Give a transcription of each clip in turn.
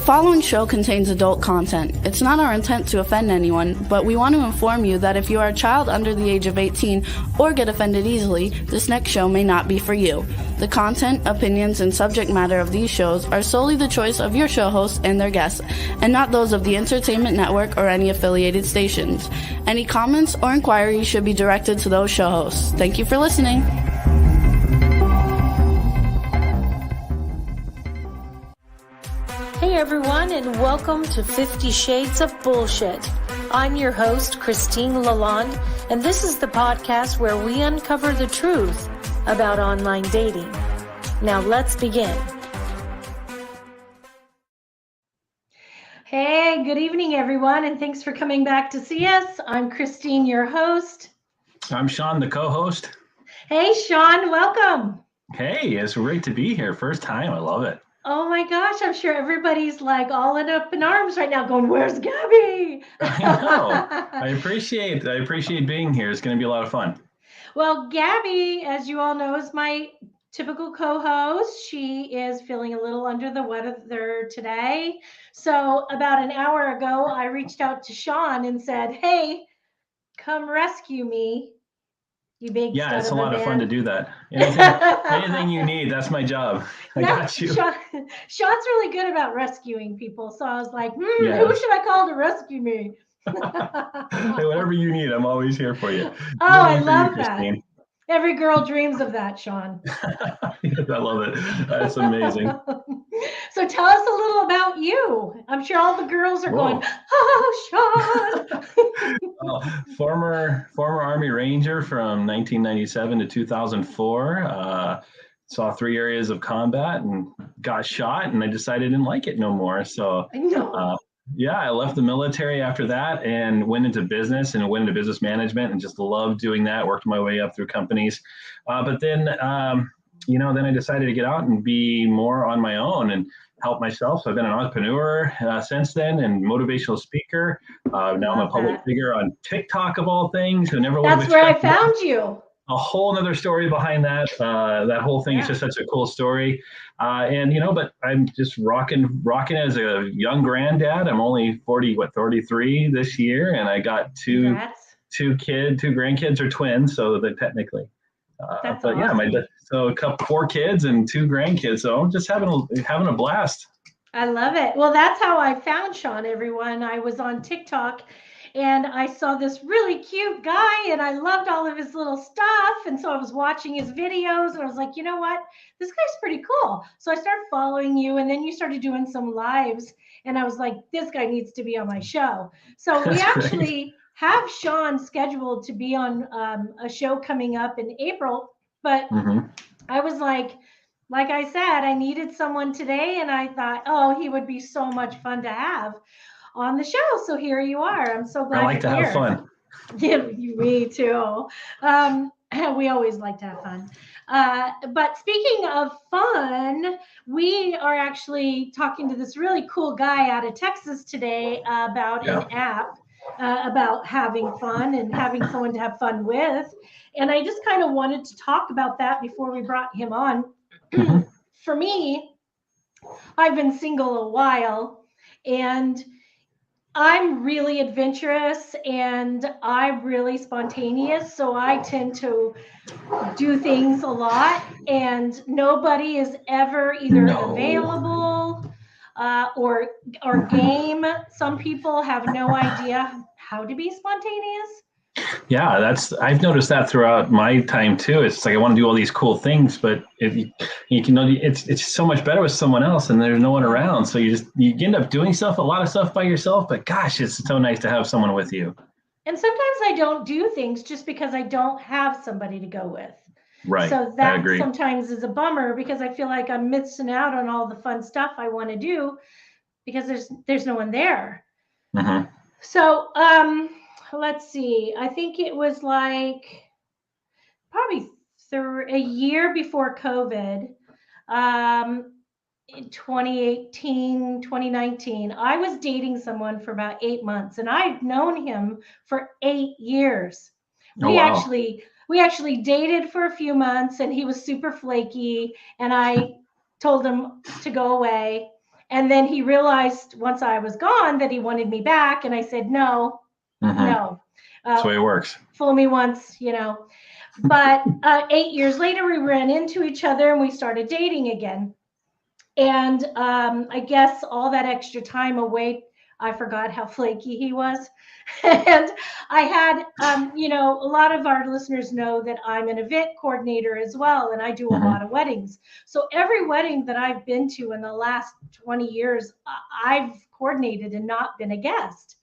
following show contains adult content. It's not our intent to offend anyone, but we want to inform you that if you are a child under the age of 18 or get offended easily, this next show may not be for you. The content, opinions, and subject matter of these shows are solely the choice of your show hosts and their guests, and not those of the Entertainment Network or any affiliated stations. Any comments or inquiries should be directed to those show hosts. Thank you for listening. Hey everyone, and welcome to 50 Shades of Bullshit. I'm your host, Christine Lalonde, and this is the podcast where we uncover the truth about online dating. Now let's begin. Hey, good evening everyone, and thanks for coming back to see us. I'm Christine, your host. I'm Sean, the co-host. Hey Sean, welcome. Hey, it's great to be here. First time, I love it. Oh my gosh, I'm sure everybody's like all up in arms right now going, where's Gabby? I know. I appreciate being here. It's going to be a lot of fun. Well, Gabby, as you all know, is my typical co-host. She is feeling a little under the weather today. So about an hour ago, I reached out to Sean and said, hey, come rescue me. You big Yeah, it's a man. lot of fun to do that. Anything you need, that's my job. I got you. Sean's really good about rescuing people. So I was like, who should I call to rescue me? Hey, whatever you need, I'm always here for you. I love that. Every girl dreams of that, Sean. Yes, I love it. That's amazing. So tell us a little about you. I'm sure all the girls are going, oh, Sean. Former Army Ranger from 1997 to 2004. Saw 3 areas of combat and got shot, and I decided I didn't like it no more. So I left the military after that and went into business management and just loved doing that. Worked my way up through companies. But then I decided to get out and be more on my own and help myself. So I've been an entrepreneur since then and motivational speaker. Now I'm a public figure on TikTok of all things. That's where I found you. A whole other story behind that. That whole thing is just such a cool story. But I'm just rocking as a young granddad. I'm only 33 this year, and I got two grandkids are twins, so they're technically. That's awesome. So 4 kids and 2 grandkids. So I'm just having a blast. I love it. Well, that's how I found Sean, everyone. I was on TikTok and I saw this really cute guy and I loved all of his little stuff. And so I was watching his videos and I was like, you know what? This guy's pretty cool. So I started following you, and then you started doing some lives and I was like, this guy needs to be on my show. So we actually have Sean scheduled to be on a show coming up in April, but I was like I said, I needed someone today, and I thought, he would be so much fun to have on the show. So here you are. I'm so glad I like to have fun. Yeah, me too. We always like to have fun. But speaking of fun, we are actually talking to this really cool guy out of Texas today about an app about having fun and having someone to have fun with. And I just kind of wanted to talk about that before we brought him on. For me, I've been single a while, and I'm really adventurous and I'm really spontaneous. So I tend to do things a lot, and nobody is ever either available or game. Some people have no idea how to be spontaneous. Yeah, I've noticed that throughout my time too. It's like I want to do all these cool things, but it's so much better with someone else, and there's no one around. So you end up doing a lot of stuff by yourself. But gosh, it's so nice to have someone with you. And sometimes I don't do things just because I don't have somebody to go with. Right. So that sometimes is a bummer because I feel like I'm missing out on all the fun stuff I want to do because there's no one there. So let's see. I think it was like probably a year before COVID, in 2018, 2019, I was dating someone for about 8 months, and I've known him for 8 years. We actually dated for a few months, and he was super flaky, and I told him to go away. And then he realized once I was gone that he wanted me back. And I said, no, no. That's the way it works. Fool me once, you know. But 8 years later, we ran into each other and we started dating again. And I guess all that extra time away, I forgot how flaky he was. And I had, you know, a lot of our listeners know that I'm an event coordinator as well, and I do a lot of weddings. So every wedding that I've been to in the last 20 years, I've coordinated and not been a guest.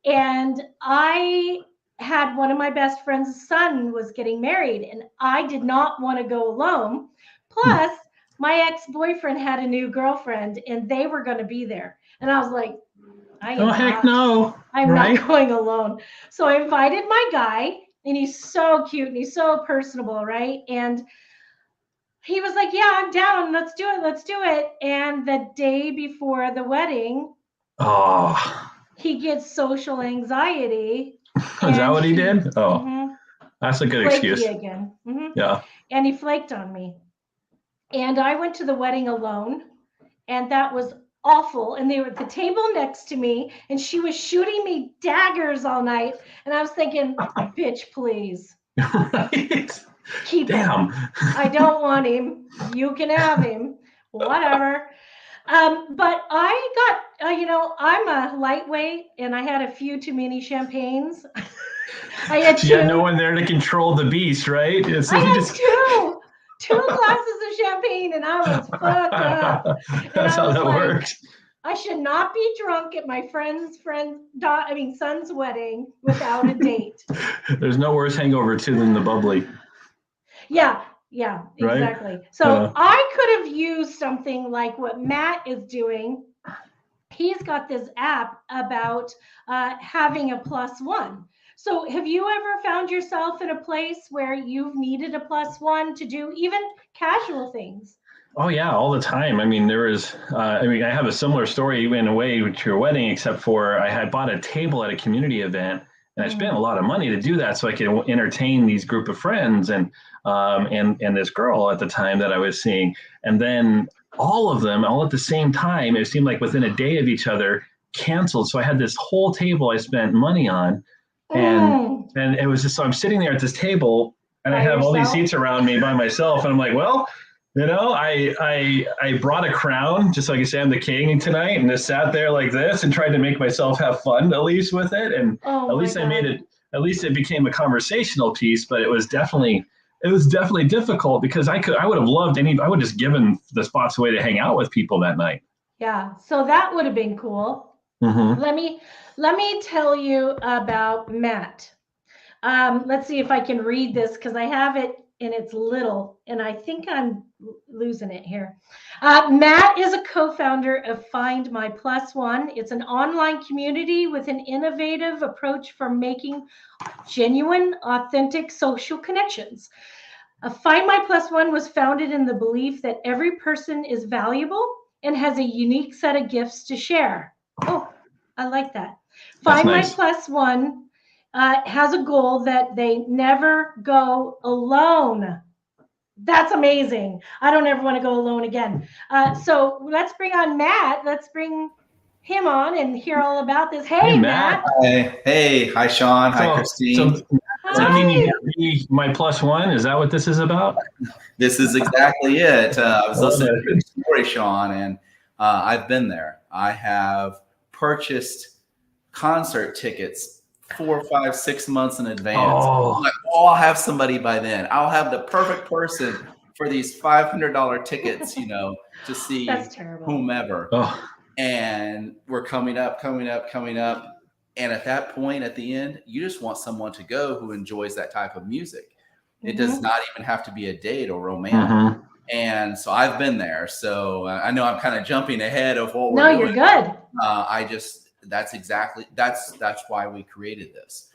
And I had one of my best friend's son was getting married, and I did not want to go alone. Plus, my ex-boyfriend had a new girlfriend, and they were going to be there. And I was like, I'm not going alone. So I invited my guy, and he's so cute and he's so personable, right? And he was like, yeah, I'm down. Let's do it. And the day before the wedding, he gets social anxiety. Is that what he did? That's a good excuse. Again. Yeah. And he flaked on me. And I went to the wedding alone, and that was awful. And they were at the table next to me, and she was shooting me daggers all night. And I was thinking, bitch, please. Right. Keep him. I don't want him. You can have him. Whatever. But I got, you know, I'm a lightweight, and I had a few too many champagnes. I had two. You had no one there to control the beast, right? So I had two glasses of champagne, and I was fucked up. That's how that works. I should not be drunk at my son's wedding without a date. There's no worse hangover too than the bubbly. Yeah, right? Exactly. So I could have used something like what Matt is doing. He's got this app about having a +1. So have you ever found yourself in a place where you've needed a +1 to do even casual things? Oh yeah, all the time. I mean, I have a similar story in a way to your wedding, except for I had bought a table at a community event, and I spent a lot of money to do that so I could entertain these group of friends and this girl at the time that I was seeing. And then all of them, all at the same time, it seemed like within a day of each other, canceled. So I had this whole table I spent money on. And it was just, so I'm sitting there at this table, and I have all these seats around me by myself, and I'm like, well, you know, I brought a crown just so I could say I'm the king tonight, and just sat there like this and tried to make myself have fun at least with it, and at least it became a conversational piece. But it was definitely difficult because I would have loved I would just given the spots away to hang out with people that night. Yeah, so that would have been cool. Let me tell you about Matt. Let's see if I can read this because I have it and it's little, and I think I'm losing it here. Matt is a co-founder of FindMy+1. It's an online community with an innovative approach for making genuine, authentic social connections. FindMy+1 was founded in the belief that every person is valuable and has a unique set of gifts to share. Oh, I like that. FindMy+1 has a goal that they never go alone. That's amazing. I don't ever want to go alone again. So let's bring on Matt. Let's bring him on and hear all about this. Hey, Matt. Hey. Hi, Sean. Hi, Christine. Does that mean you be my +1? Is that what this is about? This is exactly it. I was listening to your story, Sean, and I've been there. I have purchased concert tickets 4, 5, 6 months in advance. I'm like, I'll have somebody by then. I'll have the perfect person for these $500 tickets, to see whomever. And we're coming up. And at that point, at the end, you just want someone to go who enjoys that type of music. It does not even have to be a date or romantic. And so I've been there. So I know I'm kind of jumping ahead of what we're doing. No, you're good. That's why we created this.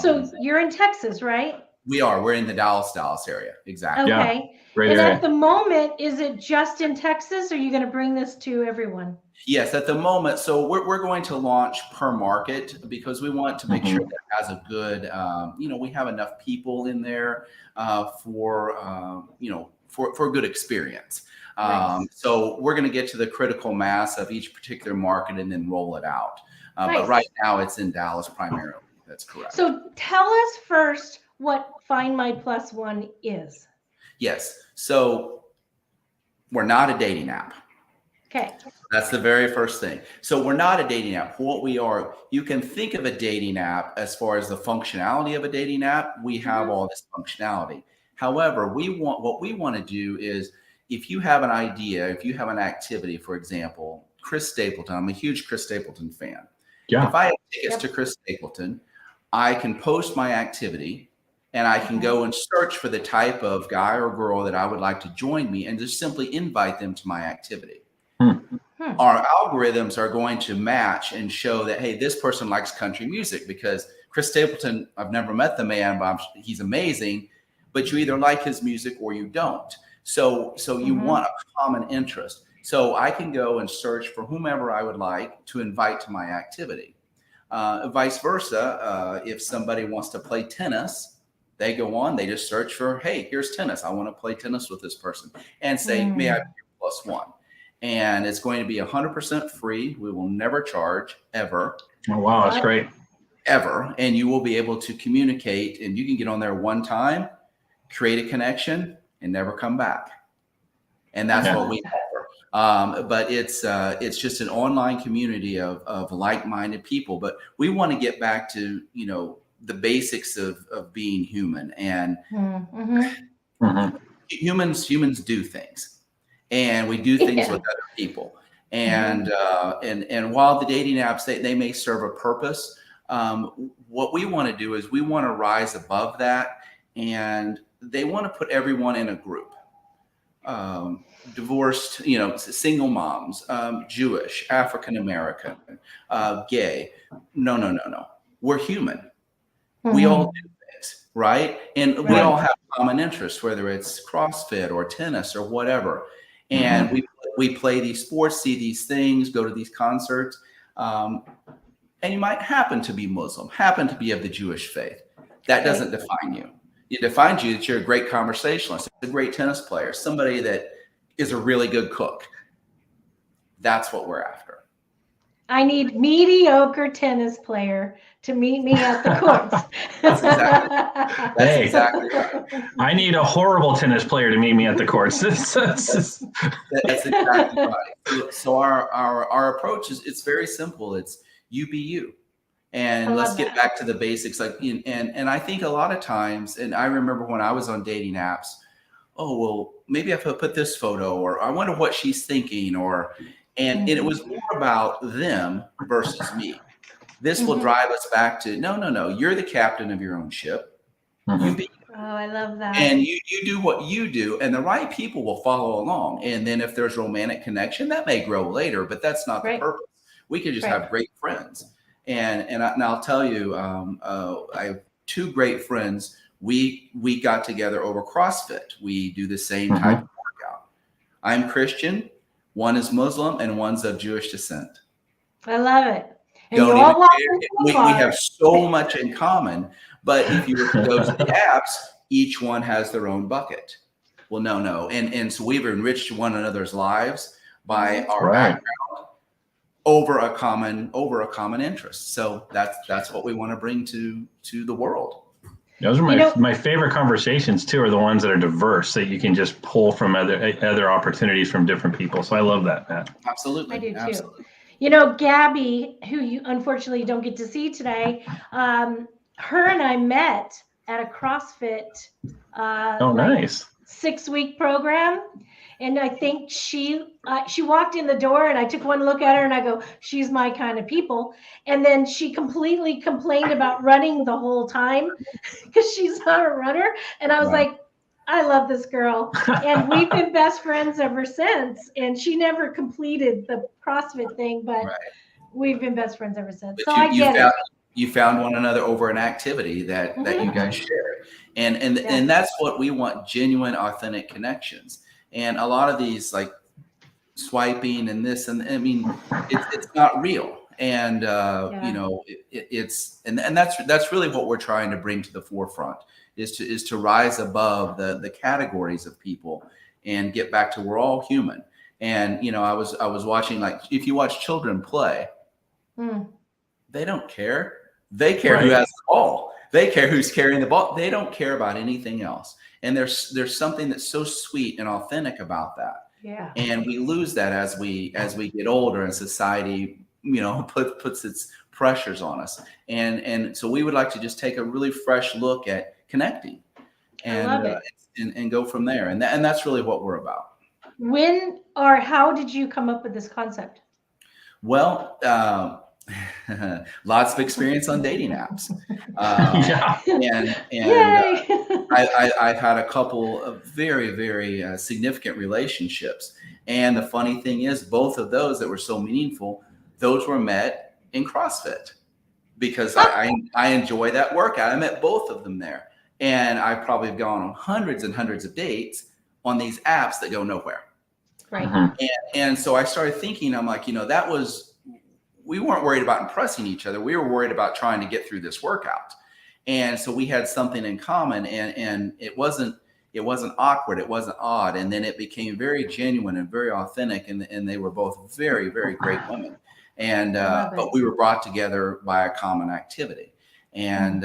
So you're in Texas, right? We are. We're in the Dallas area. Exactly. Okay. Yeah, and at the moment, is it just in Texas, or are you going to bring this to everyone? Yes, at the moment. So we're going to launch per market because we want to make sure that it has a good, we have enough people in there for for a good experience. Nice. So we're going to get to the critical mass of each particular market and then roll it out. Nice. But right now it's in Dallas primarily. That's correct. So tell us first what FindMy+1 is. Yes. So we're not a dating app. Okay. That's the very first thing. So we're not a dating app. What we are, you can think of a dating app as far as the functionality of a dating app. We have all this functionality. However, what we want to do is, if you have an idea, if you have an activity, for example, Chris Stapleton, I'm a huge Chris Stapleton fan. Yeah. If I have tickets to Chris Stapleton, I can post my activity and I can go and search for the type of guy or girl that I would like to join me and just simply invite them to my activity. Our algorithms are going to match and show that, hey, this person likes country music, because Chris Stapleton, I've never met the man, but he's amazing, but you either like his music or you don't. So you want a common interest. So I can go and search for whomever I would like to invite to my activity. Vice versa, if somebody wants to play tennis, they go on, they just search for, hey, here's tennis. I want to play tennis with this person, and say, may I be your +1? And it's going to be 100% free. We will never charge, ever. Oh, wow, that's great. Ever. And you will be able to communicate, and you can get on there one time, create a connection, and never come back. And that's what we offer. But it's just an online community of like-minded people. But we want to get back to, the basics of being human. And humans do things. And we do things with other people. And while the dating apps, they may serve a purpose, what we want to do is we want to rise above that, and they want to put everyone in a group. Divorced, single moms, Jewish, African American, gay. No. We're human. We all do things, right? And we all have common interests, whether it's CrossFit or tennis or whatever. And we play these sports, see these things, go to these concerts. And you might happen to be Muslim, happen to be of the Jewish faith. That doesn't define you. It defines you that you're a great conversationalist, a great tennis player, somebody that is a really good cook. That's what we're after. I need mediocre tennis player to meet me at the courts. That's exactly right. I need a horrible tennis player to meet me at the courts. That's exactly right. So our approach it's very simple. It's you be you. And let's get back to the basics. And I think a lot of times, and I remember when I was on dating apps, oh, well, maybe if I put this photo, or I wonder what she's thinking, and it was more about them versus me. This will drive us back to, no, you're the captain of your own ship. You be. Oh, I love that. And you do what you do, and the right people will follow along. And then if there's romantic connection, that may grow later, but that's not the purpose. We can just have great friends. And I'll tell you, I have two great friends. We got together over CrossFit. We do the same type of workout. I'm Christian, one is Muslim, and one's of Jewish descent. I love it. And Don't even care. We have so much in common. But if you were to go to the apps, each one has their own bucket. Well, no. And so we've enriched one another's lives by our background over a common interest. So that's what we want to bring to the world. Those are my favorite conversations too, are the ones that are diverse, that you can just pull from other opportunities from different people. So I love that, Matt. Absolutely. I do too. Absolutely. Gabby, who you unfortunately don't get to see today, her and I met at a CrossFit nice 6-week program. And I think she walked in the door, and I took one look at her and I go, she's my kind of people. And then she completely complained about running the whole time because she's not a runner. And I was like, I love this girl. And we've been best friends ever since. And she never completed the CrossFit thing, but we've been best friends ever since. But so I get it. You found one another over an activity that you guys shared. And that's what we want, genuine, authentic connections. And a lot of these, like swiping and this, and I mean, it's not real. And you know, it's that's really what we're trying to bring to the forefront, is to rise above the categories of people and get back to we're all human. And you know, I was watching, like, if you watch children play, they don't care. They care who has the ball. They care who's carrying the ball. They don't care about anything else. And there's something that's so sweet and authentic about that. Yeah. And we lose that as we get older, and society, you know, puts its pressures on us. And so we would like to just take a really fresh look at connecting, and go from there. And that's really what we're about. When or how did you come up with this concept? Well, lots of experience on dating apps. I've had a couple of very, very significant relationships. And the funny thing is, both of those that were so meaningful, those were met in CrossFit, because I enjoy that workout. I met both of them there. And I probably have gone on hundreds and hundreds of dates on these apps that go nowhere. Right. And so I started thinking, I'm like, you know, we weren't worried about impressing each other. We were worried about trying to get through this workout. And so we had something in common, and it wasn't awkward. It wasn't odd. And then it became very genuine and very authentic. And they were both very, very great women. And, but we were brought together by a common activity. And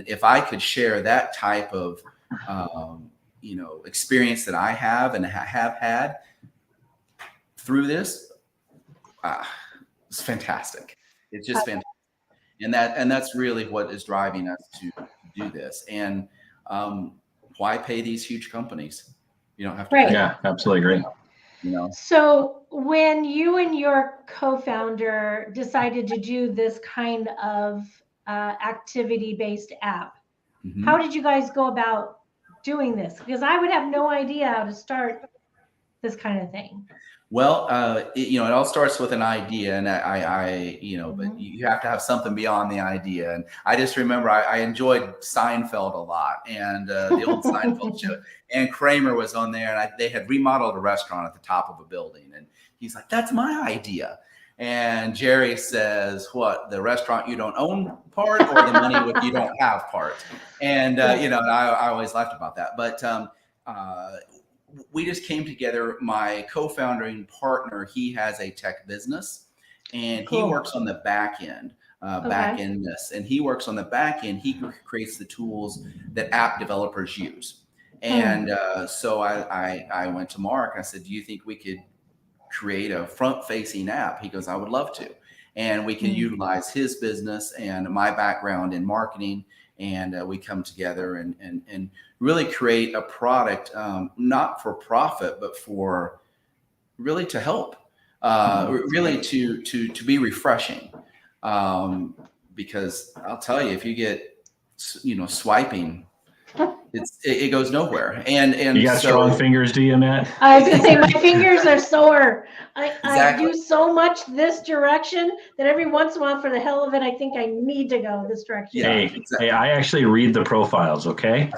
if I could share that type of, you know, experience that I have and have had through this, it's fantastic. It's just fantastic. And that's really what is driving us to do this. And why pay these huge companies? You don't have to pay. Yeah, absolutely agree. You know. So when you and your co-founder decided to do this kind of activity-based app, how did you guys go about doing this? Because I would have no idea how to start this kind of thing. Well, you know, it all starts with an idea, and I you know, but you have to have something beyond the idea. And I just remember I enjoyed Seinfeld a lot, and the old Seinfeld show. And Kramer was on there, and they had remodeled a restaurant at the top of a building, and he's like, "That's my idea." And Jerry says, "What, the restaurant you don't own part, or the money with you don't have part?" And you know, and I always laughed about that, but. We just came together. My co-founder and partner, he has a tech business, and he works on the back end, and he works on the back end. He creates the tools that app developers use. And so I went to Mark. I said, "Do you think we could create a front-facing app?" He goes, "I would love to." And we can utilize his business and my background in marketing. And we come together and really create a product, not for profit, but for really to help, really to be refreshing. Because I'll tell you, if you get, you know, swiping, it goes nowhere. And you got strong fingers, do you, Matt? I was gonna say my fingers are sore. I do so much this direction that every once in a while, for the hell of it, I think I need to go this direction. Hey, I actually read the profiles, okay?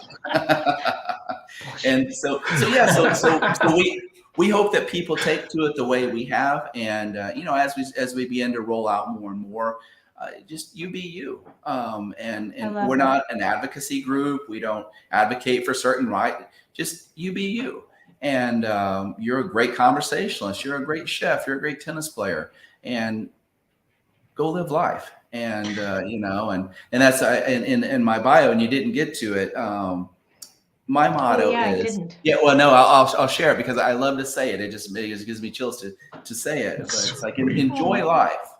And so we hope that people take to it the way we have, and you know, as we begin to roll out more and more. Just you be you. And we're not an advocacy group. We don't advocate for certain right. Just you be you. And you're a great conversationalist. You're a great chef. You're a great tennis player. And go live life. And you know, and that's in my bio, and you didn't get to it. My motto is well, no, I'll share it because I love to say it. It just gives me chills to say it. But it's like enjoy life.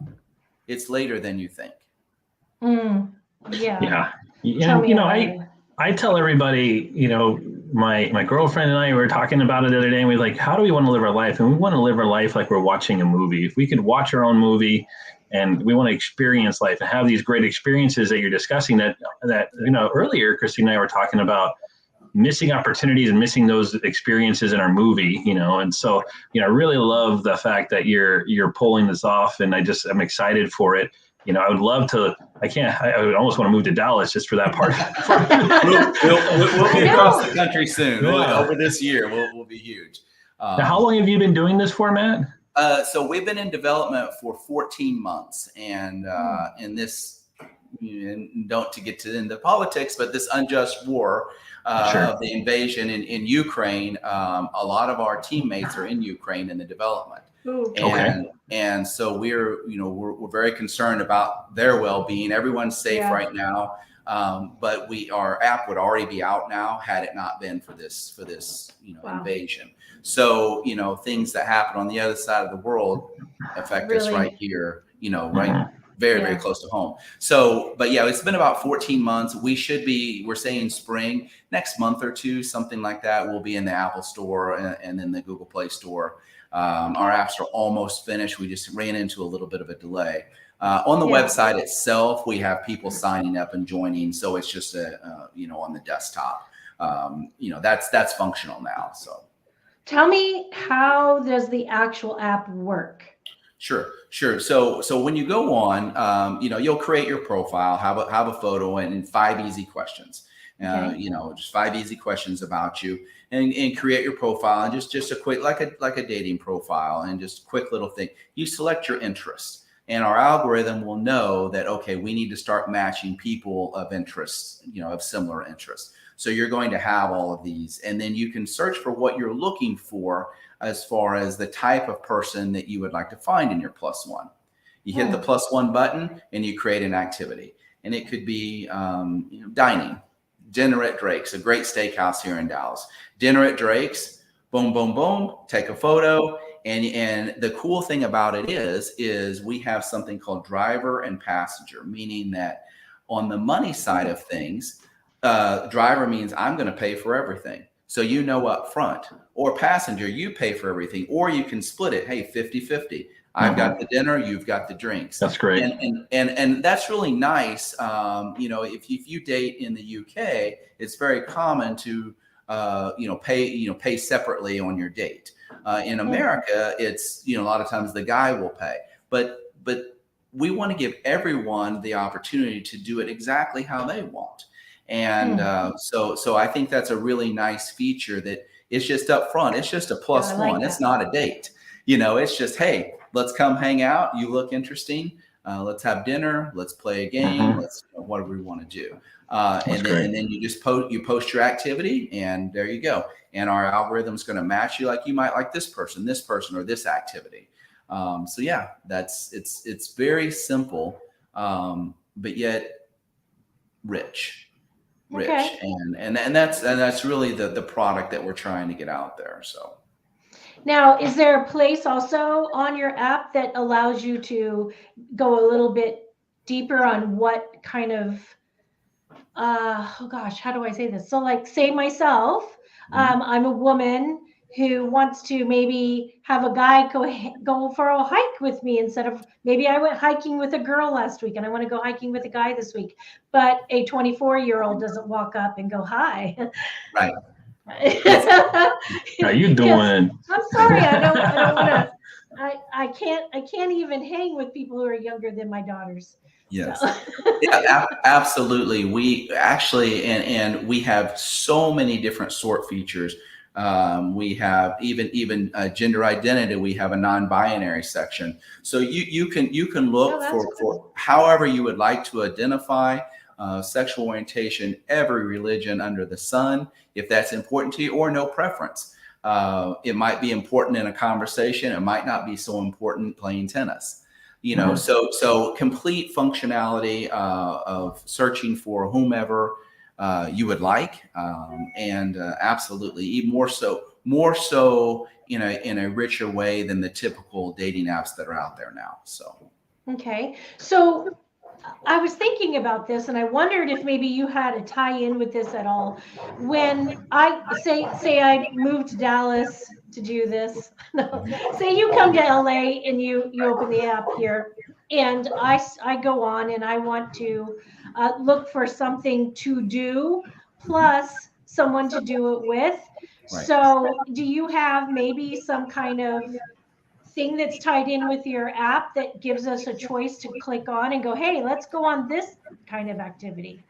It's later than you think. Yeah. And, you know, I tell everybody, you know, my girlfriend and I were talking about it the other day, and we were like, how do we want to live our life? And we want to live our life like we're watching a movie. If we could watch our own movie, and we want to experience life and have these great experiences that you're discussing, that you know, earlier, Christine and I were talking about missing opportunities and missing those experiences in our movie, you know. And so, you know, I really love the fact that you're pulling this off, and I'm excited for it. You know, I would love to. I would almost want to move to Dallas just for that part. We'll be across the country soon. Over this year, we'll be huge. Now, how long have you been doing this for, Matt? So we've been in development for 14 months, and in this, don't to get into politics, but this unjust war of the invasion in Ukraine, a lot of our teammates are in Ukraine in the development. And so we're very concerned about their well-being. Everyone's safe right now. But our app would already be out now had it not been for this invasion. So, things that happen on the other side of the world affect us right here, very close to home. So, but yeah, it's been about 14 months. We're saying spring, next month or two, something like that. We'll be in the Apple Store and then the Google Play Store. Our apps are almost finished. We just ran into a little bit of a delay. On the website itself, we have people signing up and joining. So it's just on the desktop, that's functional now. So tell me, how does the actual app work? Sure. So when you go on, you'll create your profile, have a photo, and 5 easy questions. Just 5 easy questions about you, and create your profile, and just a quick, like a dating profile, and just a quick little thing. You select your interests, and our algorithm will know that, okay, we need to start matching people of interest, of similar interests. So you're going to have all of these, and then you can search for what you're looking for as far as the type of person that you would like to find in your +1. You hit the +1 button and you create an activity, and it could be dining. Dinner at Drake's, a great steakhouse here in Dallas. Dinner at Drake's, boom, boom, boom, take a photo. And the cool thing about it is we have something called driver and passenger, meaning that on the money side of things, driver means I'm going to pay for everything. So up front, or passenger, you pay for everything, or you can split it. Hey, 50-50. I've got the dinner, you've got the drinks. That's great. And that's really nice. If you date in the UK, it's very common to pay separately on your date. In America, it's a lot of times the guy will pay. But we want to give everyone the opportunity to do it exactly how they want. And so I think that's a really nice feature, that it's just up front. It's just a +1. It's not a date. It's just, hey, let's come hang out. You look interesting. Let's have dinner. Let's play a game. Let's whatever we want to do. And then you just post your activity, and there you go. And our algorithm's going to match you like you might like this person, or this activity. So yeah, it's very simple, but yet rich. And that's really the product that we're trying to get out there. So now, is there a place also on your app that allows you to go a little bit deeper on what kind of how do I say this? So like, say myself, I'm a woman who wants to maybe have a guy go for a hike with me, instead of, maybe I went hiking with a girl last week and I want to go hiking with a guy this week, but a 24-year-old doesn't walk up and go, hi. Right. How you doing? I'm sorry, I don't want to. I can't even hang with people who are younger than my daughters. Yes. So. Yeah, absolutely. We actually, and we have so many different sort features. We have even gender identity. We have a non-binary section. So you can look for however you would like to identify, sexual orientation, every religion under the sun, if that's important to you, or no preference. It might be important in a conversation. It might not be so important playing tennis. So complete functionality of searching for whomever you would like, and absolutely, even more so in a richer way than the typical dating apps that are out there now. So okay, so I was thinking about this, and I wondered if maybe you had a tie-in with this at all. When I say I moved to Dallas to do this, no, say you come to LA and you open the app here, and I go on and I want to look for something to do plus someone to do it with. Right. So do you have maybe some kind of thing that's tied in with your app that gives us a choice to click on and go, hey, let's go on this kind of activity?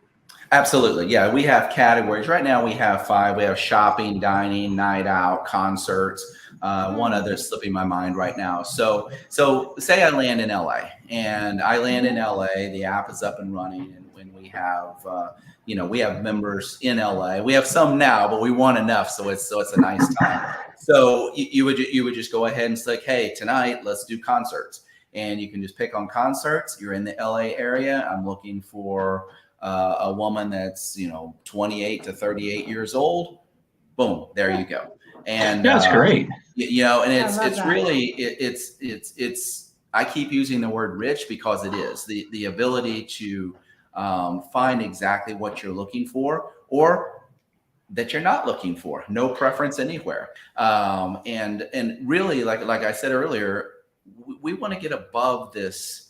Absolutely. Yeah, we have categories. Right now we have 5. We have shopping, dining, night out, concerts. One other slipping my mind right now. So say I land in LA, and I land in LA, the app is up and running, and when we have, we have members in LA. We have some now, but we want enough, so it's a nice time. So you would just go ahead and say, hey, tonight let's do concerts, and you can just pick on concerts. You're in the LA area. I'm looking for a woman that's 28 to 38 years old. Boom, there you go. And that's great. And it's really it's I keep using the word rich because it is the ability to find exactly what you're looking for or that you're not looking for. No preference anywhere. And really, like I said earlier, we want to get above this.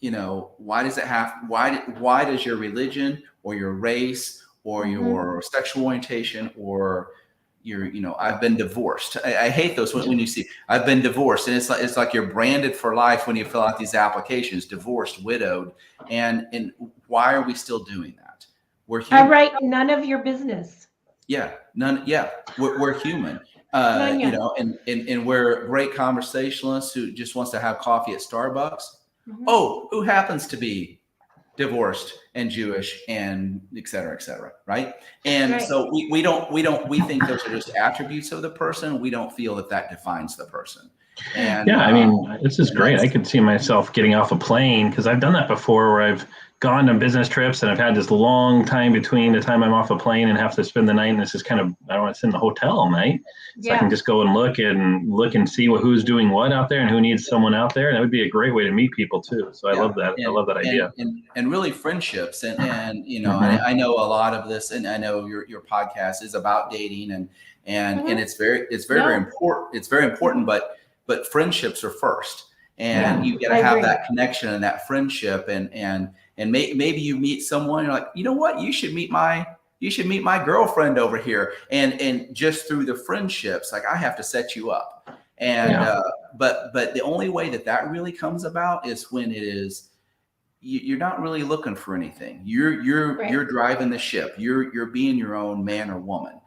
Why does your religion or your race or your sexual orientation or I've been divorced. I hate those when you see I've been divorced, and it's like you're branded for life when you fill out these applications, divorced, widowed, and why are we still doing that? We're human. I write none of your business. Yeah, none. Yeah, we're human. And we're great conversationalists who just wants to have coffee at Starbucks. Oh, who happens to be divorced and Jewish and et cetera, right? And so we think those are just attributes of the person. We don't feel that defines the person. And I mean, this is great. I could see myself getting off a plane because I've done that before where I've gone on business trips and I've had this long time between the time I'm off a plane and have to spend the night. And this is I don't want to sit in the hotel all night. So I can just go and look and see who's doing what out there and who needs someone out there. And that would be a great way to meet people too. So I love that. I love that idea. And really friendships. And I know a lot of this, and I know your podcast is about dating and it's very important. It's very important, but friendships are first. And you got to have that connection and that friendship and maybe you meet someone, you're like, you know what, you should meet my girlfriend over here. And just through the friendships, like I have to set you up. And, but the only way that really comes about is when it is, you're not really looking for anything. You're driving the ship. You're being your own man or woman.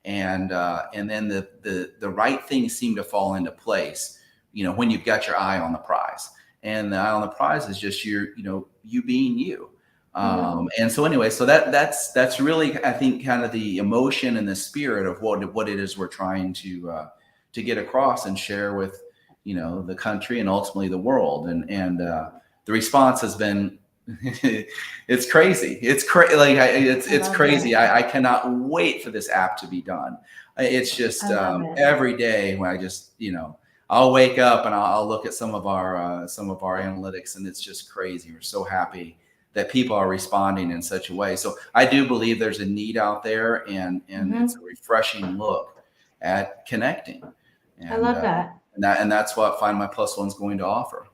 And then the right things seem to fall into place, when you've got your eye on the prize. And the eye on the prize is just you being you. And so anyway, so that's really, I think, kind of the emotion and the spirit of what it is we're trying to get across and share with, the country and ultimately the world. And the response has been, it's crazy. It's crazy. I cannot wait for this app to be done. It's just every day when I just, I'll wake up and I'll look at some of our analytics, and it's just crazy. We're so happy that people are responding in such a way. So I do believe there's a need out there, and it's a refreshing look at connecting. And, I love that. And that's what FindMy+1 is going to offer.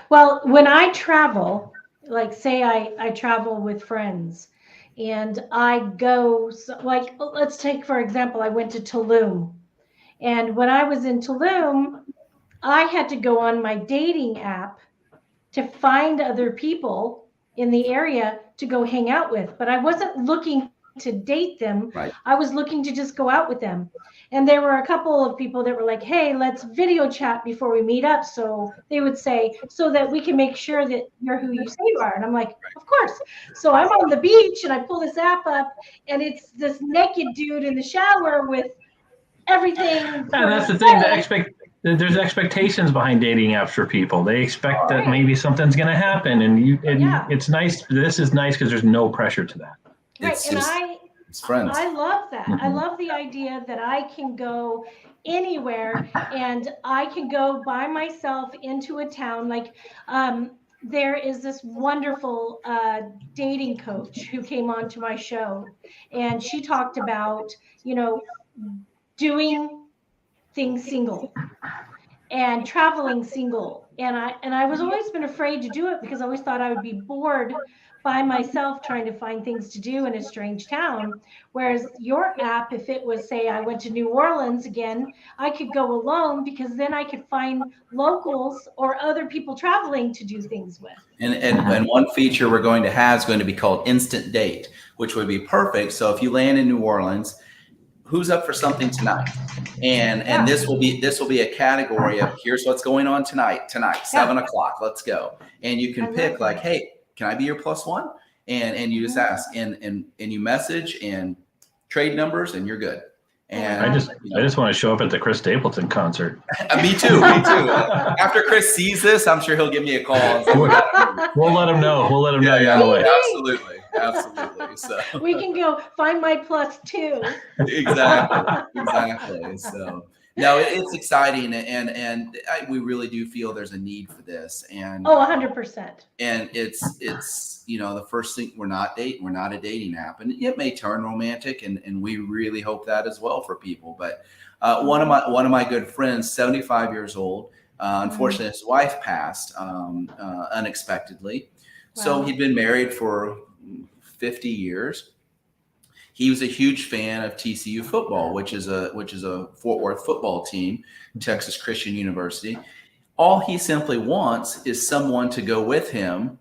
Well, when I travel, like say I travel with friends, and I go, like, let's take, for example, I went to Tulum. And when I was in Tulum, I had to go on my dating app to find other people in the area to go hang out with. But I wasn't looking to date them. Right. I was looking to just go out with them. And there were a couple of people that were like, hey, let's video chat before we meet up. So they would say, so that we can make sure that you're who you say you are. And I'm like, of course. So I'm on the beach and I pull this app up, and it's this naked dude in the shower with everything. And that's the thing. There's expectations behind dating apps for people. They expect that maybe something's going to happen, and it's nice. This is nice because there's no pressure to that. It's friends. I love that. I love the idea that I can go anywhere and I can go by myself into a town. Like there is this wonderful dating coach who came on to my show, and she talked about, doing things single and traveling single. And I was always been afraid to do it because I always thought I would be bored by myself trying to find things to do in a strange town. Whereas your app, if it was, say, I went to New Orleans again, I could go alone because then I could find locals or other people traveling to do things with. And one feature we're going to have is going to be called Instant Date, which would be perfect. So if you land in New Orleans, who's up for something tonight? And this will be a category of here's what's going on tonight, 7:00, let's go. And you can pick like, hey, can I be your +1? And you just ask and you message and trade numbers and you're good. And I just want to show up at the Chris Stapleton concert. Me too. After Chris sees this, I'm sure he'll give me a call. And say, we'll let him know. We'll let him know you're on the way. Absolutely. So we can go find my +2. Exactly. So no, it's exciting, and we really do feel there's a need for this. And 100%. And it's the first thing, we're not a dating app, and it may turn romantic, and we really hope that as well for people. But one of my good friends, 75 years old, unfortunately his wife passed unexpectedly. Wow. So he'd been married for 50 years. He was a huge fan of TCU football, which is a Fort Worth football team, Texas Christian University. All he simply wants is someone to go with him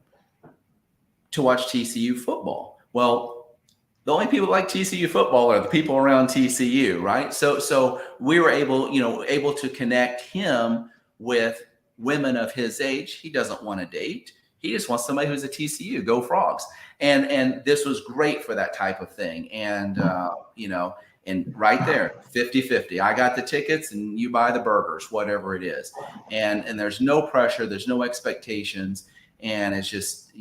to watch TCU football. Well, the only people like TCU football are the people around TCU, right? So we were able to connect him with women of his age. He doesn't want to date. He just wants somebody who's a TCU. Go Frogs. And this was great for that type of thing. And and right there, 50-50. I got the tickets and you buy the burgers, whatever it is. And there's no pressure, there's no expectations. And it's just,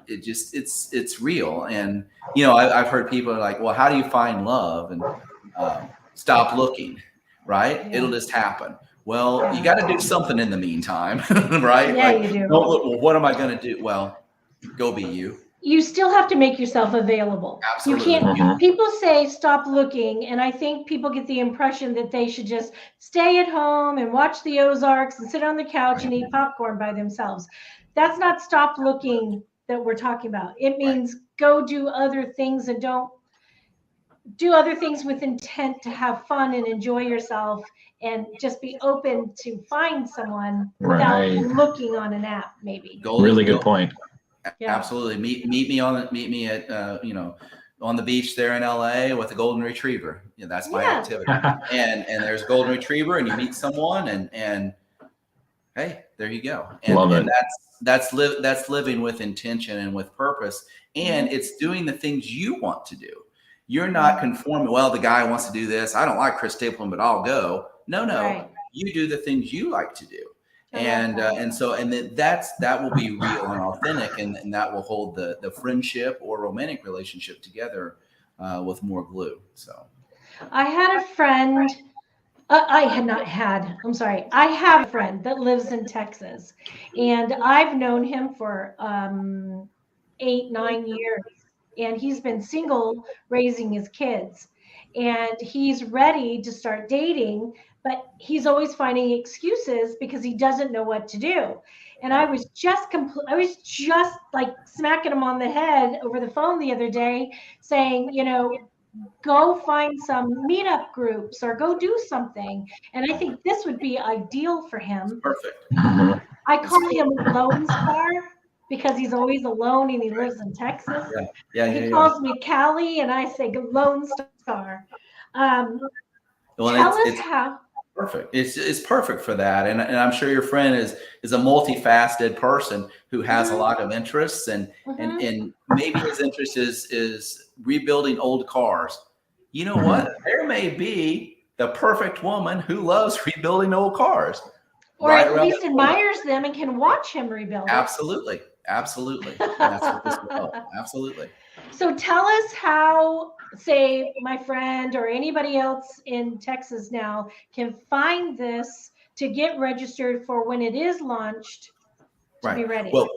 it's real. And, I've heard people are like, well, how do you find love? And stop looking, right? Yeah. It'll just happen. Well, you got to do something in the meantime, right? Yeah, you do. Well, what am I going to do? Well, go be you. You still have to make yourself available. Absolutely. You can't. People say stop looking, and I think people get the impression that they should just stay at home and watch the Ozarks and sit on the couch and eat popcorn by themselves. That's not stop looking that we're talking about. It means go do other things, and don't do other things with intent to have fun and enjoy yourself, and just be open to find someone without looking on an app. Maybe. Really good point. Yeah. Absolutely. Meet me at on the beach there in LA with a golden retriever. That's my activity. and there's a golden retriever, and you meet someone, and hey, there you go. And that's living with intention and with purpose, and it's doing the things you want to do. You're not conforming. Well, the guy wants to do this. I don't like Chris Stapleton, but I'll go. No. You do the things you like to do. And that will be real and authentic, and that will hold the friendship or romantic relationship together with more glue. So I had a friend. I have a friend that lives in Texas, and I've known him for 8-9 years, and he's been single raising his kids, and he's ready to start dating. But he's always finding excuses because he doesn't know what to do. And I was just like smacking him on the head over the phone the other day, saying, go find some meetup groups or go do something. And I think this would be ideal for him. Perfect. I call him Lone Star because he's always alone and he lives in Texas. He calls me Callie, and I say Lone Star. Tell us how. Perfect. It's perfect for that, and I'm sure your friend is a multifaceted person who has a lot of interests, and maybe his interest is rebuilding old cars. You know what? There may be the perfect woman who loves rebuilding old cars, or at least admires them and can watch him rebuild. Absolutely. That's what this is about. Absolutely. So tell us how, say, my friend or anybody else in Texas now can find this to get registered for when it is launched to be ready. Well,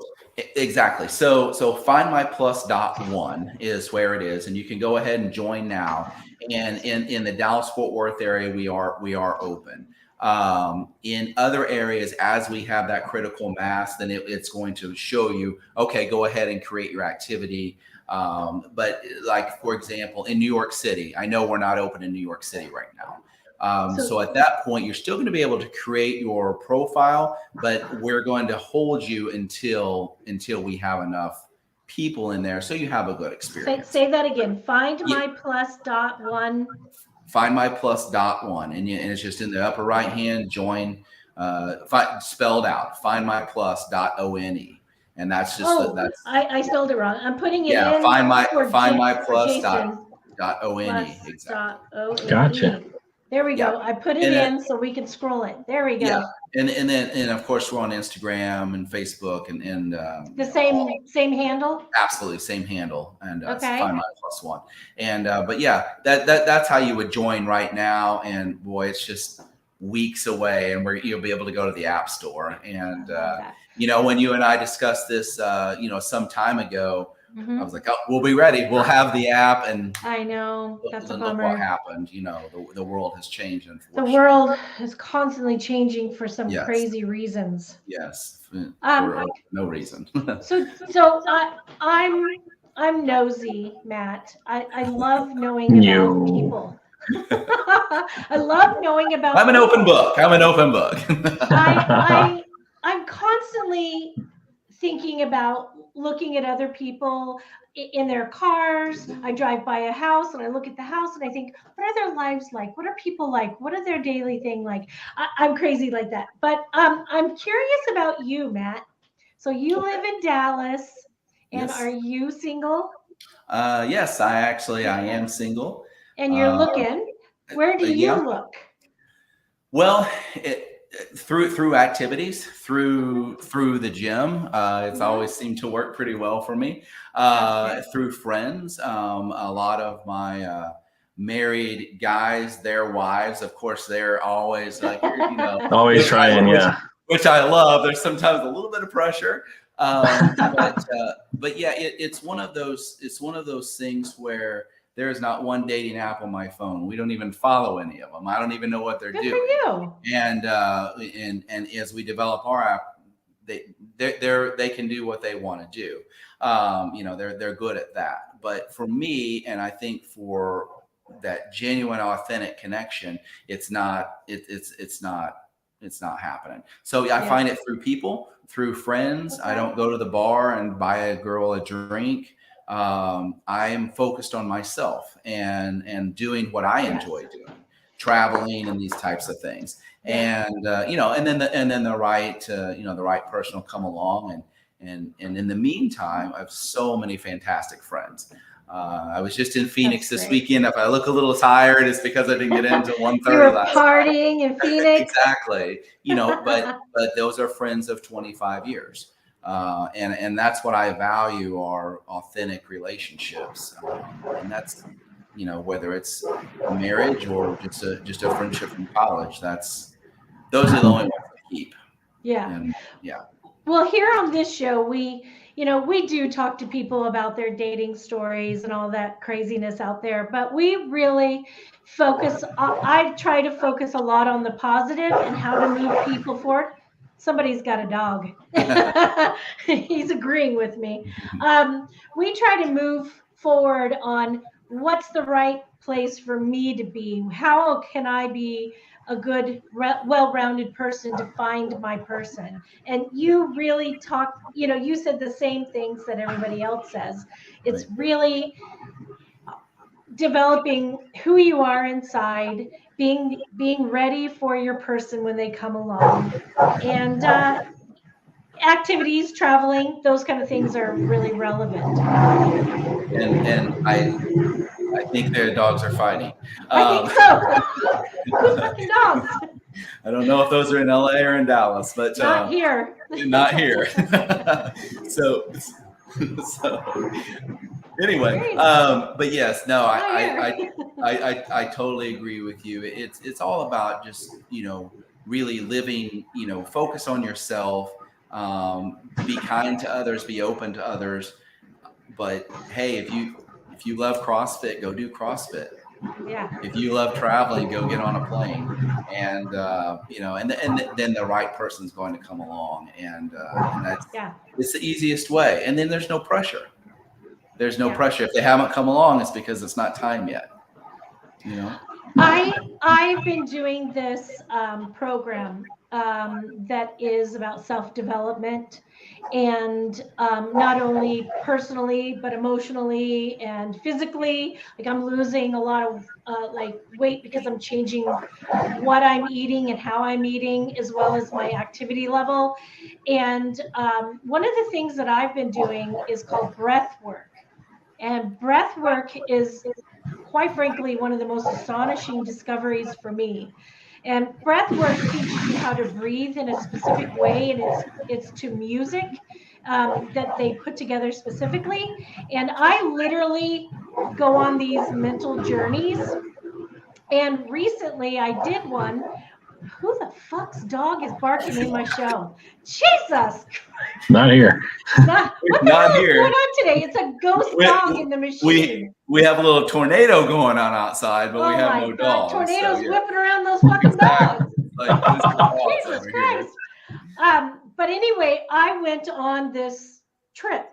exactly. So FindMy+1 is where it is, and you can go ahead and join now. And in the Dallas-Fort Worth area, we are open. In other areas, as we have that critical mass, then it's going to show you, okay, go ahead and create your activity. But like, for example, in New York City, I know we're not open in New York City right now. So at that point, you're still going to be able to create your profile, but we're going to hold you until we have enough people in there so you have a good experience. Say that again. FindMy+1. FindMy+1, and it's just in the upper right hand. Join, spelled out. FindMy+1.one, and that's just that's. I spelled it wrong. I'm putting it in. FindMy+.one. Exactly. Gotcha. There we go. I put it in so we can scroll it. There we go. Yeah, and of course we're on Instagram and Facebook and the same handle. Absolutely same handle, and FindMy+1. And but yeah, that's how you would join right now. And boy, it's just weeks away, and you'll be able to go to the App Store. And when you and I discussed this, some time ago. Mm-hmm. I was like, oh, we'll be ready. We'll have the app. And I know that's a bummer. Look what happened. The world has changed. The world is constantly changing for some crazy reasons. Yes, for no reason. so I'm nosy, Matt. I love knowing about people. I love knowing about. I'm an open book. I'm constantly thinking about looking at other people in their cars. I drive by a house and I look at the house and I think, what are their lives like? What are people like? What are their daily thing like? I'm crazy like that. But I'm curious about you, Matt. So you live in Dallas, and are you single? Yes, I am single. And you're looking. Where do you look? Well, through activities, through the gym, it's always seemed to work pretty well for me. Through friends, a lot of my married guys, their wives, of course, they're always like, always trying, which I love. There's sometimes a little bit of pressure, but yeah, it's one of those things where there is not one dating app on my phone. We don't even follow any of them. I don't even know what they're doing. Good for you. And as we develop our app, they can do what they want to do. They're good at that. But for me, and I think for that genuine, authentic connection, it's not happening. So I find it through people, through friends. I don't go to the bar and buy a girl a drink. I am focused on myself and doing what I enjoy doing, traveling and these types of things. And and then the right person will come along, and in the meantime, I have so many fantastic friends. I was just in Phoenix this weekend. If I look a little tired, it's because I didn't get into 1:30 last night. Partying in Phoenix. Exactly. But those are friends of 25 years. And that's what I value, are authentic relationships. And that's, whether it's a marriage or just a friendship from college, those are the only ones I keep. Yeah. And, Well, here on this show, we do talk to people about their dating stories and all that craziness out there, but we really focus. I try to focus a lot on the positive and how to move people forward. Somebody's got a dog. He's agreeing with me. We try to move forward on what's the right place for me to be. How can I be a good, well-rounded person to find my person? And you really talk, you said the same things that everybody else says. It's really developing who you are inside, being ready for your person when they come along, and activities, traveling, those kind of things are really relevant. And I think their dogs are fighting. I think so. Who's fucking dogs? I don't know if those are in LA or in Dallas, but not here. Not here. So anyway, but yes, no, I totally agree with you. It's all about just, really living, focus on yourself, be kind to others, be open to others. But hey, if you love CrossFit, go do CrossFit. Yeah. If you love traveling, go get on a plane, and then the right person's going to come along, and that's it's the easiest way. And then there's no pressure. There's no pressure. If they haven't come along, it's because it's not time yet. I've been doing this program that is about self-development, and not only personally but emotionally and physically. Like I'm losing a lot of like weight because I'm changing what I'm eating and how I'm eating, as well as my activity level. And one of the things that I've been doing is called breath work. And breath work is, quite frankly, one of the most astonishing discoveries for me. And breath work teaches you how to breathe in a specific way, and it's to music that they put together specifically. And I literally go on these mental journeys. And recently I did one. Who the fuck's dog is barking in my show? Jesus! Not here. What the Not hell is here. going on today? It's a ghost dog in the machine. We have a little tornado going on outside, but we have no dogs. Tornadoes so, yeah. whipping around those fucking dogs. Jesus Jesus Christ. But anyway, I went on this trip.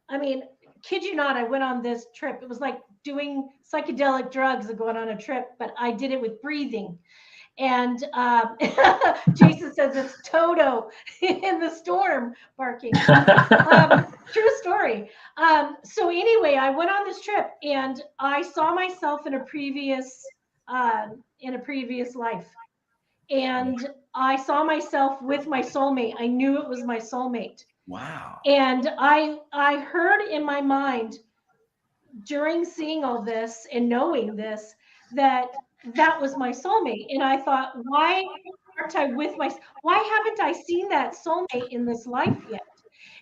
I mean, kid you not, I went on this trip. It was like doing psychedelic drugs and going on a trip, but I did it with breathing. And Jason says it's Toto in the storm barking. True story. So anyway, I went on this trip and I saw myself in a previous life. And I saw myself with my soulmate. I knew it was my soulmate. Wow. And I heard in my mind during seeing all this and knowing this that was my soulmate. And I thought, why haven't I seen that soulmate in this life yet?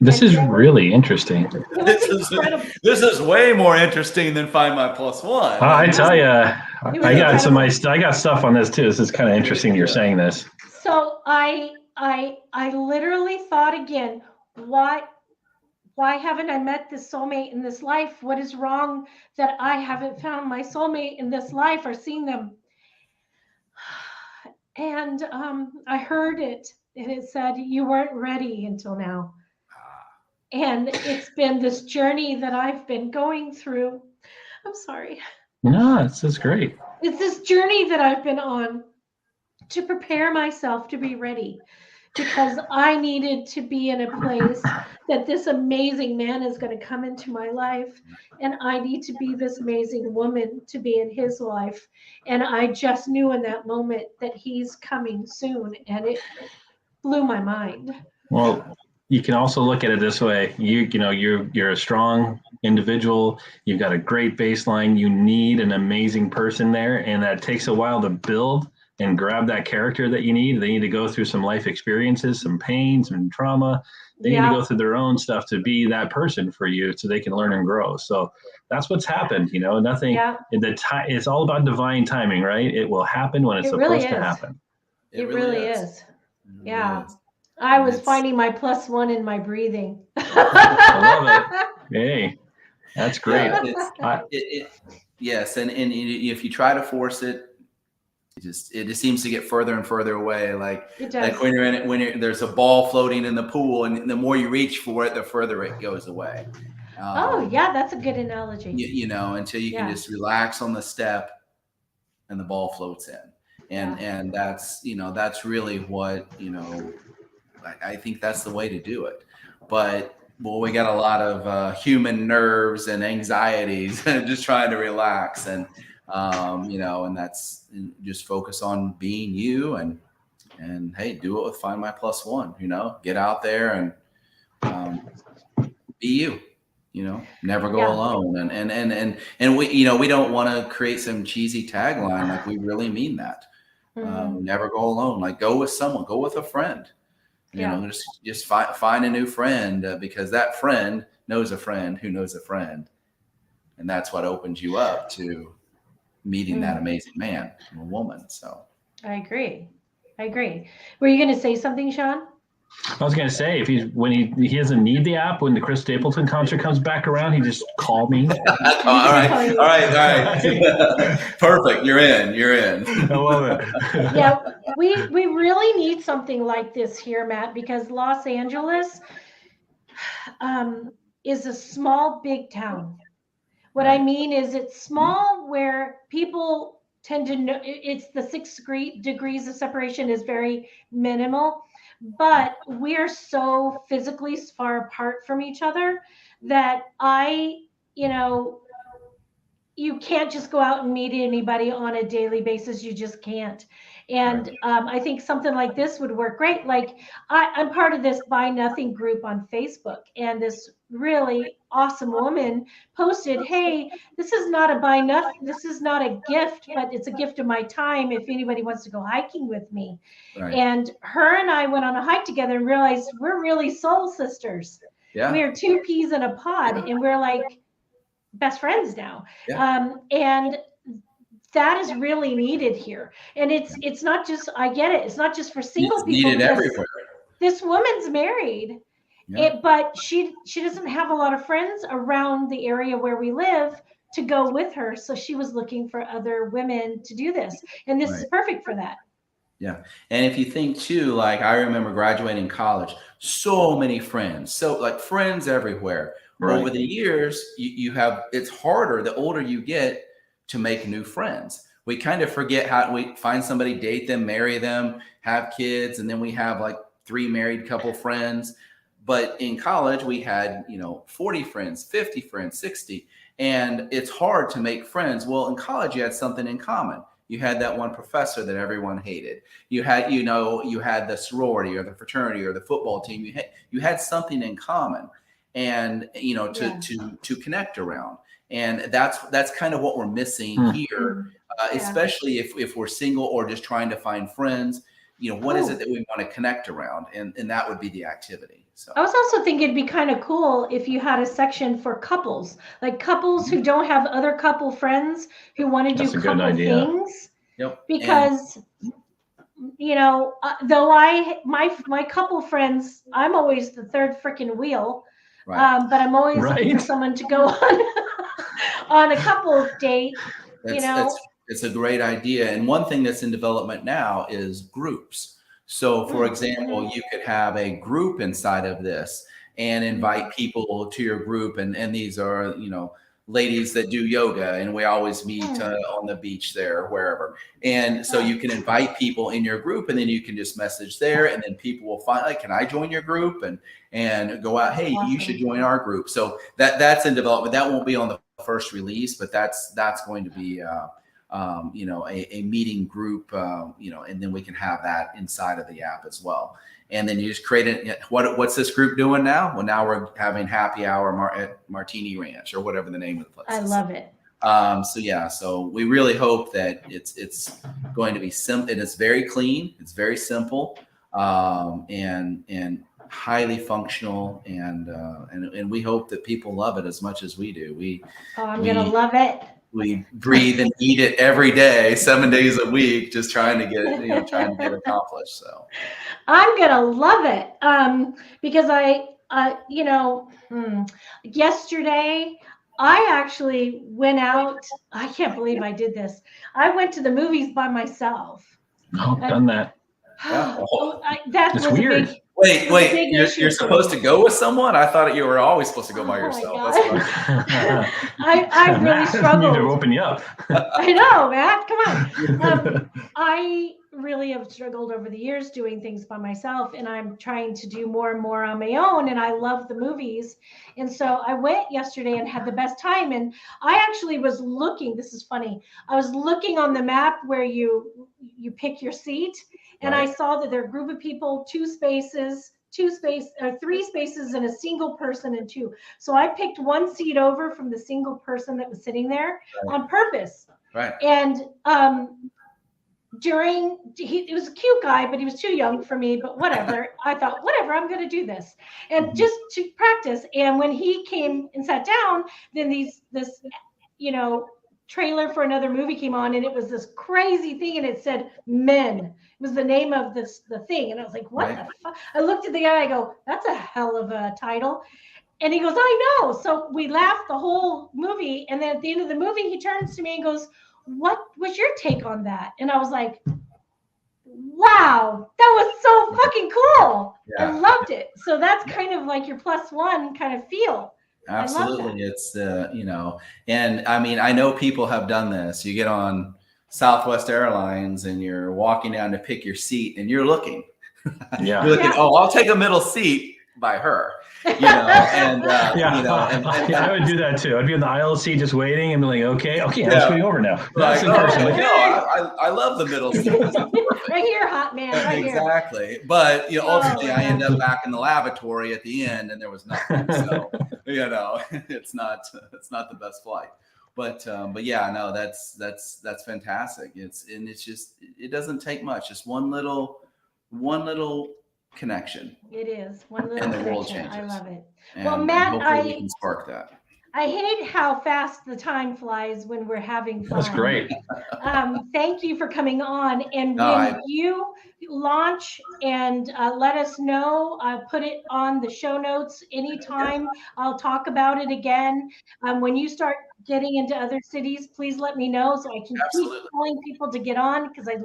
This is really interesting. This is way more interesting than FindMy+1. I tell you, I got stuff on this too. This is kind of interesting. You're saying this. So I literally thought again, why haven't I met this soulmate in this life? What is wrong that I haven't found my soulmate in this life or seen them? And I heard it, and it said, you weren't ready until now. And it's been this journey that I've been going through. I'm sorry. No, this is great. It's this journey that I've been on to prepare myself to be ready, because I needed to be in a place that this amazing man is going to come into my life, and I need to be this amazing woman to be in his life. And I just knew in that moment that he's coming soon, and it blew my mind. Well, you can also look at it this way. You're a strong individual. You've got a great baseline. You need an amazing person there, and that takes a while to build and grab that character that you need. They need to go through some life experiences, some pain, some trauma. They need to go through their own stuff to be that person for you so they can learn and grow. So that's what's happened. Nothing, it's all about divine timing, right? It will happen when it's supposed to happen. It really is. Yeah. I was finding my +1 in my breathing. I love it. Hey, that's great. Yes. And if you try to force it, it just seems to get further and further away. Like when you're in it, there's a ball floating in the pool, and the more you reach for it, the further it goes away. That's a good analogy. Until you can just relax on the step, and the ball floats in, and that's really what I think that's the way to do it. But we got a lot of human nerves and anxieties, just trying to relax and. And that's just focus on being you and hey, do it with FindMy+1, get out there and be you, never go alone. And we don't want to create some cheesy tagline. Like, we really mean that. Never go alone. Like, go with someone, go with a friend, just find a new friend, because that friend knows a friend who knows a friend. And that's what opens you up to meeting that amazing man or woman. So I agree. Were you going to say something, Sean? I was going to say, when he doesn't need the app, when the Chris Stapleton concert comes back around, he just call me. All right. Perfect. You're in. I love it. Yeah, we really need something like this here, Matt, because Los Angeles is a small, big town. What I mean is, it's small where people tend to know it's the 6 degrees of separation is very minimal, but we're so physically far apart from each other that you know, you can't just go out and meet anybody on a daily basis. You just can't. And I think something like this would work great. Like I'm part of this Buy Nothing group on Facebook, and this really awesome woman posted, "Hey, this is not a buy nothing. This is not a gift, but it's a gift of my time. If anybody wants to go hiking with me." Right. And her and I went on a hike together and realized we're really soul sisters. Yeah. We are two peas in a pod, and we're like best friends now. Yeah. And that is really needed here. And it's not just, I get it, it's not just for single It's people. needed everywhere. This woman's married, but she doesn't have a lot of friends around the area where we live to go with her. So she was looking for other women to do this. And this is perfect for that. Yeah. And if you think too, like I remember graduating college, so many friends, so like friends everywhere. Over the years, you have, it's harder the older you get to make new friends. We kind of forget how we find somebody, date them, marry them, have kids, and then we have like 3 married couple friends. But in college, we had, 40 friends, 50 friends, 60, and it's hard to make friends. Well, in college, you had something in common. You had that one professor that everyone hated. You had, you had the sorority or the fraternity or the football team. You had something in common, and to connect around. And that's kind of what we're missing here, especially if we're single or just trying to find friends. What is it that we want to connect around, and that would be the activity. So I was also thinking it'd be kind of cool if you had a section for couples, like couples who don't have other couple friends who want to do couple things. Because though my couple friends, I'm always the third freaking wheel. But I'm always looking for someone to go on a couples date. It's a great idea. And one thing that's in development now is groups. So for example, you could have a group inside of this and invite people to your group. And these are, ladies that do yoga, and we always meet on the beach there or wherever. And so you can invite people in your group, and then you can just message there, and then people will find, like, can I join your group? And go out, hey, you should join our group. So that's in development. That won't be on the first release, but that's going to be a meeting group, and then we can have that inside of the app as well. And then you just create it. What's this group doing now? Well, now we're having happy hour at Martini Ranch or whatever the name of the place is. I love it. So we really hope that it's going to be simple, and it's very clean. It's very simple, and highly functional, and we hope that people love it as much as we do. I'm gonna love it. We breathe and eat it every day, 7 days a week, just trying to get it accomplished. So I'm gonna love it, because yesterday I actually went out. I can't believe I did this. I went to the movies by myself. Oh, done that. That's weird. Wait, you're supposed to go with someone? I thought you were always supposed to go by yourself. I really struggled. Need to open you up. I know, Matt. Come on. I really have struggled over the years doing things by myself, and I'm trying to do more and more on my own, and I love the movies. And so I went yesterday and had the best time. And I actually was looking, this is funny, I was looking on the map where you pick your seat, and I saw that there are a group of people, 3 spaces and a single person and 2. So I picked one seat over from the single person that was sitting there on purpose. Right. And it was a cute guy, but he was too young for me, but whatever. I thought, whatever, I'm going to do this. And just to practice. And when he came and sat down, then this trailer for another movie came on, and it was this crazy thing, and it said Men. It was the name of the thing. And I was like, what the fuck? I looked at the guy, I go, that's a hell of a title. And he goes, I know. So we laughed the whole movie. And then at the end of the movie, he turns to me and goes, what was your take on that? And I was like, wow, that was so fucking cool. I loved it. So that's kind of like your +1 kind of feel. Absolutely. It's and I mean, I know people have done this. You get on Southwest Airlines and you're walking down to pick your seat and you're looking. Yeah. You're looking, oh, I'll take a middle seat by her. You know, and I would do that too. I'd be in the aisle seat just waiting and be like, okay, I'm scooting over now. That's like, person. No, I love the middle seat. Right here, hot man. Right exactly. Here. But ultimately, I end up back in the lavatory at the end, and there was nothing. So it's not the best flight. But yeah, no, that's fantastic. It's just, it doesn't take much. Just one little connection. It is one little and the connection. world changes. I love it. And, well, Matt, we can spark that. I hate how fast the time flies when we're having fun. That's great. Thank you for coming on. And when you launch and let us know, put it on the show notes anytime. I'll talk about it again. When you start getting into other cities, please let me know so I can keep telling people to get on, because I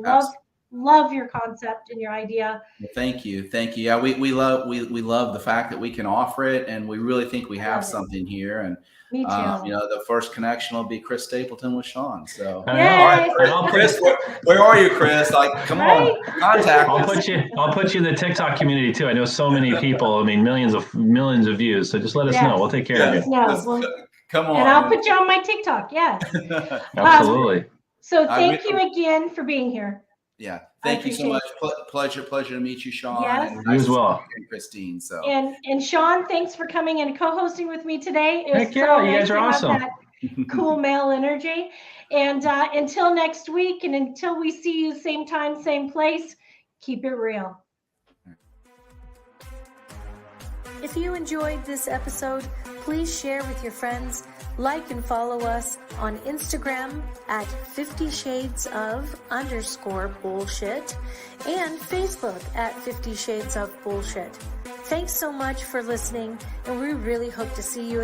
love your concept and your idea. Well, thank you. Yeah, we love the fact that we can offer it, and we really think we have something here. And me too. The first connection will be Chris Stapleton with Sean. So, all right, Chris, where are you, Chris? Like, come on, contact us. I'll put you in the TikTok community too. I know so many people. I mean, millions of views. So just let us know. We'll take care of you. Come on. And I'll put you on my TikTok. Yes. Absolutely. So thank you again for being here. Yeah. Thank you so much. Pleasure to meet you, Sean. Yes. And you as well. And Christine. So. And Sean, thanks for coming and co-hosting with me today. It was Heck yeah, you guys are awesome. That cool male energy. And until next week, and until we see you same time, same place, keep it real. If you enjoyed this episode, please share with your friends, like and follow us on Instagram at 50 Shades of _bullshit and Facebook at 50 Shades of Bullshit. Thanks so much for listening, and we really hope to see you again.